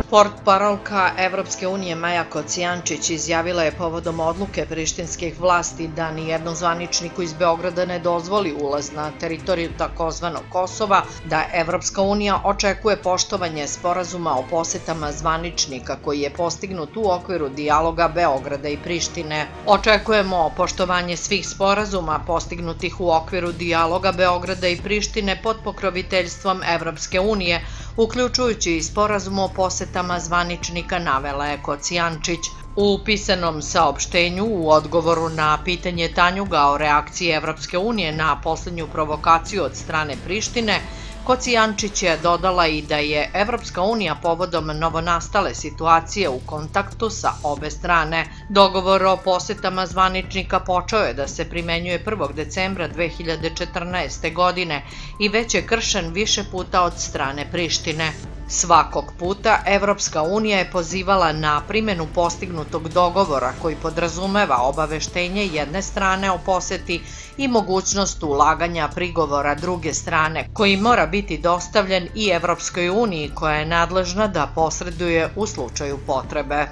Portparolka Evropske unije Maja Kocijančić izjavila je povodom odluke prištinskih vlasti da nijednom zvaničniku iz Beograda ne dozvoli ulaz na teritoriju takozvanog Kosova, da Evropska unija očekuje poštovanje sporazuma o posetama zvaničnika koji je postignut u okviru dijaloga Beograda i Prištine. Očekujemo poštovanje svih sporazuma postignutih u okviru dijaloga Beograda i Prištine pod pokroviteljstvom Evropske unije, uključujući i sporazum o posetama zvaničnika, navela je Kocijančić. U pisanom saopštenju u odgovoru na pitanje Tanjuga o reakciji Evropske unije na poslednju provokaciju od strane Prištine, Kocijančić je dodala i da je Evropska unija povodom novonastale situacije u kontaktu sa obe strane. Dogovor o posetama zvaničnika počeo je da se primenjuje 1. decembra 2014. godine i već je kršen više puta od strane Prištine. Svakog puta Evropska unija je pozivala na primjenu postignutog dogovora koji podrazumeva obaveštenje jedne strane o poseti i mogućnost ulaganja prigovora druge strane, koji mora biti dostavljen i Evropskoj uniji koja je nadležna da posreduje u slučaju potrebe.